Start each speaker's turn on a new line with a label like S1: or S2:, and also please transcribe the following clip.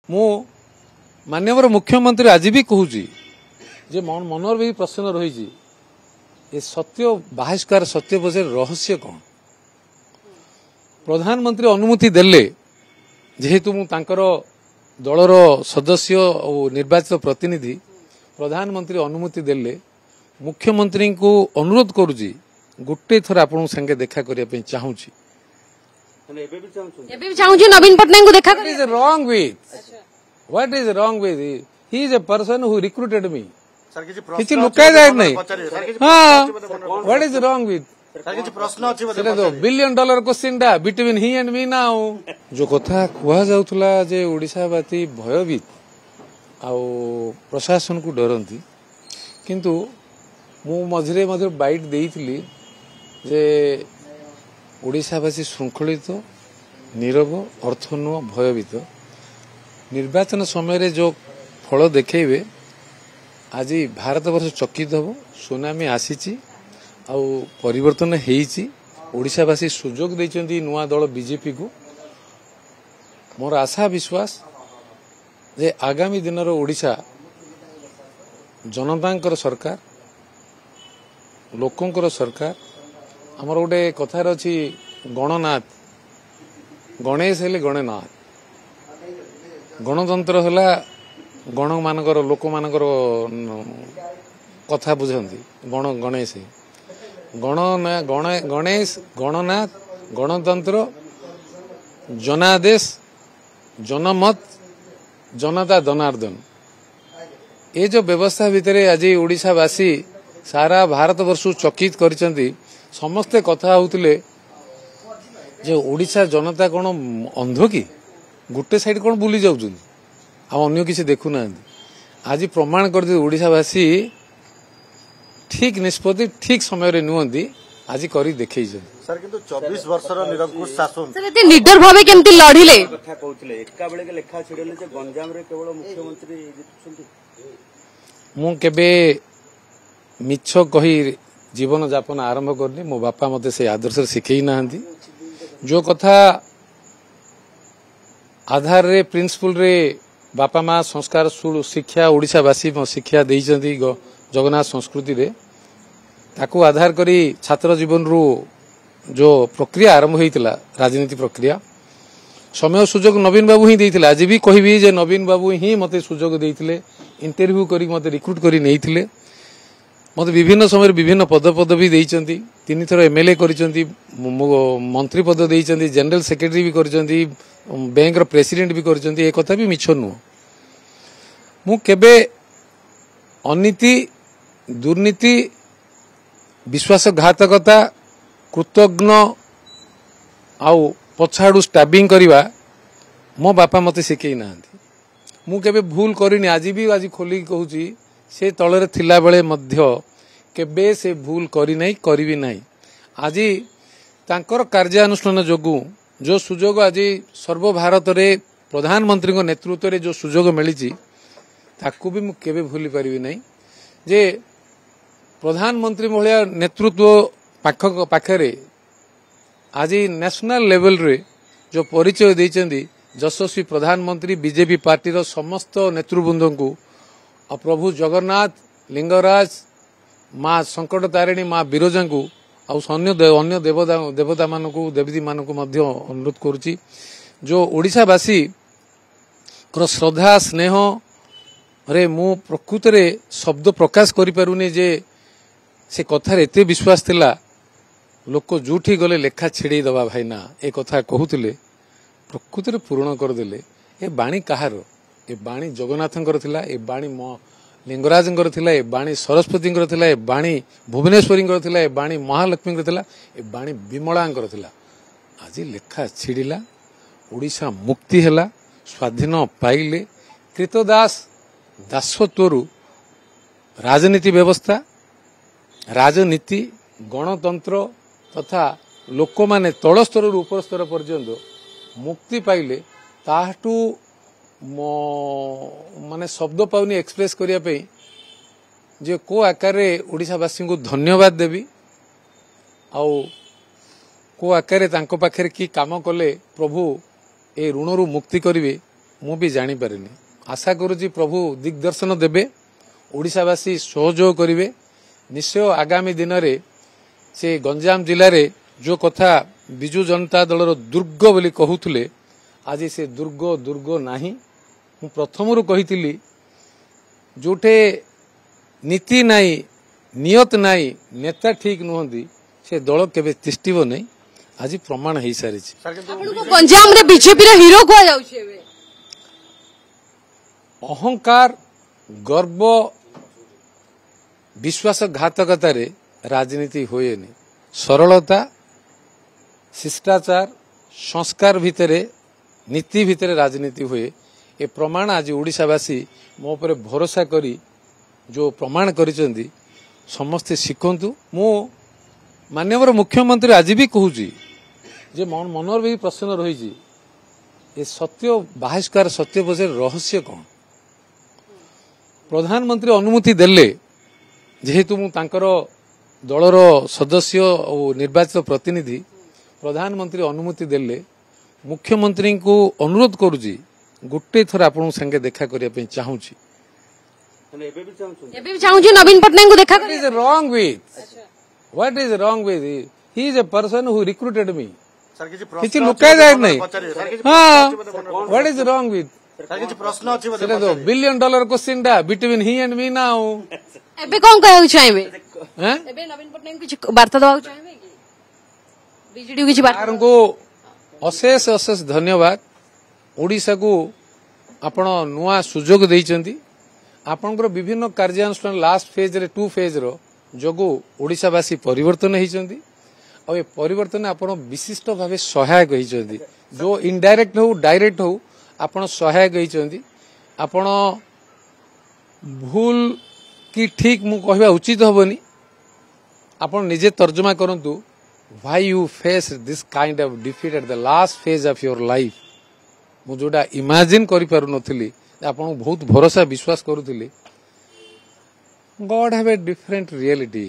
S1: मु माननीय मुख्यमंत्री आज भी कहूँ जे मनर भी प्रश्न रही ये सत्य बहिष्कार सत्य बजे रहस्य कौन प्रधानमंत्री अनुमति देले जेहेतु मु तांकर दलर सदस्य और निर्वाचित प्रतिनिधि प्रधानमंत्री अनुमति देले मुख्यमंत्री को अनुरोध करुची गोटे थर आपण संगे देखा करने चाहूँगी
S2: नवीन पटनायक को देखा
S1: what is wrong with he is a person who recruited me किसी लुका जाए नहीं हाँ what is wrong with $1 billion question डा between he and me now जो कथा कुआ जाउथला जे ओडिशावासी भयभीत आउ प्रशासन को डरंती किंतु मु मझिरे मझिरे बाइट देइथिली जे ओडिशावासी श्रृंखलित नीरव अर्थनु भयभीत निर्वाचन समय जो फल देखेबे आज भारत वर्ष चकित हम सुनामी आसी परिवर्तन होईची ओडिशावासी सुजोग देइचंती नुआ दल बीजेपी को मोर आशा विश्वास जे आगामी दिन ओडिशा जनतांकर सरकार लोकंकर सरकार आमर गोटे कथार अच्छी गणनाथ गणेश हेले गणनाथ गणतंत्र है गण मानकर लोक मानकर कथा बुझंती गणेश गणेश गणनाथ गणतंत्र जनादेश जनमत जनता जनार्दन ये जो व्यवस्था भितर आज ओडिशावासी सारा भारत वर्ष चकित करचंती समस्ते कथा होउतिले जे ओडिशा जनता कौन अंध कि गोटे साइड कौन बुली जाउछन आ अन्य किसी देखु ना आज प्रमाण कर ओडिशावासी ठीक निष्पत्ति ठीक समय रे नुहंती आज करी देखैछन
S3: सर किंतु 24 वर्षर निरंकुश शासन
S2: सर एते लीडर भाबे केमती लढिले
S4: कथा कहउतिले एका बेले के लेखा छिडले जे गंजाम रे केवल मुख्यमंत्री जितुछंती
S1: मु केबे मिछ कही जीवन यापन आरंभ करनी मो बापा मते से आदर्श शिखई नाहंती जो कथा आधार रे प्रिंसिपल रे बापा माँ संस्कार शिक्षा ओडिशावासी शिक्षा देइचंती जगन्नाथ संस्कृति रे ताकू आधार करी छात्र जीवन रु जो प्रक्रिया आरंभ होइतिला राजनीति प्रक्रिया समय सुजोग नवीन बाबू ही देइतिले आज भी कहबी जे नवीन बाबू ही मते सुजोग देइतिले इंटरव्यू करी मते रिक्रूट करी नेइतिले मत विभिन्न समय विभिन्न पदपदवी देइचंती 3 थर एमएलए करिसंती मंत्री पद देइचंती जनरल सेक्रेटरी भी करिसंती बैंक रो प्रेसिडेंट भी करिसंती ए कथा भी मिछ नु मु केबे अनीति दुर्नीति विश्वासघातकता कृतज्ञ आउ पछाड़ू स्टैबिंग करवा मो बापा मते शिखई नाहंती मु केबे भूल करिनी आज भी आज खोली कहूची से तलरे थिला बेले मध्य केबे से भूल करी नहीं करी नहीं आज तांकर कार्यानुष्ठान जोगु जो सुजोग आज सर्वभारत रे प्रधानमंत्री को नेतृत्व रे जो सुजोग मिली ताकू भी केबे भूली पारिबी नहीं जे प्रधानमंत्री भलिया नेतृत्व पाखरे आज नेशनल लेवल रे जो परिचय देइचंदी यशस्वी प्रधानमंत्री बीजेपी पार्टी रो समस्त नेतृवृंद को प्रभु जगन्नाथ लिंगराज माँ संकट तारिणी माँ बिरजा को अन्य देवता मान को देवी मान को अनुरोध करुच्ची जो ओडिशावासी श्रद्धा स्नेह रे मु प्रकृत रे शब्द प्रकाश करि पारुनी जे से कथार एते विश्वास थिला लोक जूठी गले लेखा छिड़ी दबा भाई ना ए कथा कहूतिले प्रकृत रे पूर्ण कर देले ए बाणी कहार ए बाणी जगन्नाथंकर थिला ए बाणी लिंगराजंकर थिला ए बाणी सरस्वतींकर थिला ए बाणी भुवनेश्वरींकर थिला ए बाणी महालक्ष्मींकर थिला ए बाणी विमलांकर थिला आज लेखा छिड़िला ओडिशा मुक्ति हैला स्वाधीन पाइले कृतदास दासत्वरु राजनीति व्यवस्था राजनीति गणतंत्र तथा लोक माने तल स्तर उपर स्तर पर्यंत मुक्ति पाइले ताहटू माने शब्द पाउनी एक्सप्रेस करिया पे जे को आकार रे ओडिशावासी को धन्यवाद देवी आउ को आकार तांको पाखरे की काम कले प्रभु ए ऋणरू मुक्ति करिवे ମୁଁ ବି ଜାଣିପାରିନି। ଆଶା କରୁଛି ପ୍ରଭୁ ଦିଗ୍ଦର୍ଶନ ଦେବେ, ଓଡ଼ିଶାବାସୀ ସହଯୋଗ କରିବେ। ନିଶ୍ଚୟ ଆଗାମୀ ଦିନରେ ସେ ଗଞ୍ଜାମ ଜିଲ୍ଲାରେ ଯେଉଁ କଥା ବିଜୁ ଜନତା ଦଳର ଦୁର୍ଗ ବୋଲି କହୁଥିଲେ, ଆଜି ସେ ଦୁର୍ଗ ନାହିଁ। ମୁଁ ପ୍ରଥମରୁ କହିଥିଲି ଯୋଉଠି ନୀତି ନାହିଁ, ନିୟତ ନାହିଁ, ନେତା ଠିକ୍ ନୁହନ୍ତି, ସେ ଦଳ କେବେ ତିଷ୍ଠିବ ନାହିଁ। ଆଜି ପ୍ରମାଣ ହେଇସାରିଛି।
S2: ଆପଣଙ୍କୁ ଗଞ୍ଜାମରେ ବିଜେପିର ହିରୋ କୁହାଯାଉଛି ଏବେ।
S1: ଅହଙ୍କାର, ଗର୍ବ, ବିଶ୍ୱାସଘାତକତାରେ ରାଜନୀତି ହୁଏନି। ସରଳତା, ଶିଷ୍ଟାଚାର, ସଂସ୍କାର ଭିତରେ, ନୀତି ଭିତରେ ରାଜନୀତି ହୁଏ। ଏ ପ୍ରମାଣ ଆଜି ଓଡ଼ିଶାବାସୀ ମୋ ଉପରେ ଭରସା କରି ଯେଉଁ ପ୍ରମାଣ କରିଛନ୍ତି, ସମସ୍ତେ ଶିଖନ୍ତୁ। ମୁଁ ମାନ୍ୟବର ମୁଖ୍ୟମନ୍ତ୍ରୀ ଆଜି ବି କହୁଛି ଯେ ମନର ବି ପ୍ରଶ୍ନ ରହିଛି, ଏ ସତ୍ୟ ବାହିଷ୍କାର ସତ୍ୟ ପଛରେ ରହସ୍ୟ କ'ଣ? ପ୍ରଧାନମନ୍ତ୍ରୀ ଅନୁମତି ଦେଲେ, ଯେହେତୁ ମୁଁ ତାଙ୍କର ଦଳର ସଦସ୍ୟ ଓ ନିର୍ବାଚିତ ପ୍ରତିନିଧି, ପ୍ରଧାନମନ୍ତ୍ରୀ ଅନୁମତି ଦେଲେ, ମୁଖ୍ୟମନ୍ତ୍ରୀଙ୍କୁ ଅନୁରୋଧ କରୁଛି ଗୋଟେ ଥର ଆପଣଙ୍କ ସାଙ୍ଗେ ଦେଖା କରିବା ପାଇଁ ଚାହୁଁଛି।
S4: ଏବେ ବି ଚାହୁଁଛନ୍ତି?
S2: ଏବେ ବି ଚାହୁଁଛି ନବୀନ ପଟ୍ଟନାୟକଙ୍କୁ ଦେଖା
S1: What is wrong with? What is wrong with? He is a person who recruited me.
S3: Sir କିଛି
S1: କିଛି
S3: ପ୍ରଶ୍ନ
S1: ଲୁକା
S3: ଅଛି
S1: ଯାଏ
S3: ବୋଧେ
S1: ନାହିଁ।
S3: ପଚାରିବେ? ସାର୍ କିଛି
S1: ହଁ,
S3: ପ୍ରଶ୍ନ ଅଛି ବୋଧେ ପଚାରିବେ?
S1: what is wrong with?
S3: Sir କିଛି ପ୍ରଶ୍ନ ଅଛି ବୋଧେ
S1: ସେଟା ତ
S3: ପଚାରିବେ?
S1: $1 billion question ଟା between he and me now.
S2: ଏବେ କଣ କହିବାକୁ ଚାହିଁବେ?
S1: हैं?
S2: ଏବେ ନବୀନ ପଟ୍ଟନାୟକ କିଛି ବାର୍ତ୍ତା ଦେବାକୁ ଚାହିଁବେ କି? ବିଜେଡି କିଛି ବାର୍ତ୍ତା
S1: ସାର୍ଙ୍କୁ ଅଶେଷ ଅଶେଷ ଧନ୍ୟବାଦ। ଓଡ଼ିଶାକୁ ଆପଣ ନୂଆ ସୁଯୋଗ ଦେଇଛନ୍ତି। ଆପଣଙ୍କର ବିଭିନ୍ନ କାର୍ଯ୍ୟାନୁଷ୍ଠାନ ଲାଷ୍ଟ ଫେଜ୍ରେ 2 ଫେଜ୍ର ଯୋଗୁଁ ଓଡ଼ିଶାବାସୀ ପରିବର୍ତ୍ତନ ହେଇଛନ୍ତି। ଆଉ ଏ ପରିବର୍ତ୍ତନ ଆପଣ ବିଶିଷ୍ଟ ଭାବେ ସହାୟକ ହେଇଛନ୍ତି। ଯେଉଁ ଇନଡାଇରେକ୍ଟ ହଉ ଡାଇରେକ୍ଟ ହଉ ଆପଣ ସହାୟକ ହେଇଛନ୍ତି। ଆପଣ ଭୁଲ କି ଠିକ୍ ମୁଁ କହିବା ଉଚିତ ହେବନି। ଆପଣ ନିଜେ ତର୍ଜମା କରନ୍ତୁ। Why you face this kind of defeat at the last phase of your life? ମୁଁ ଯୋଉଟା ଇମାଜିନ୍ କରିପାରୁନଥିଲି, ଆପଣଙ୍କୁ ବହୁତ ଭରସା ବିଶ୍ୱାସ କରୁଥିଲି। God have a different reality.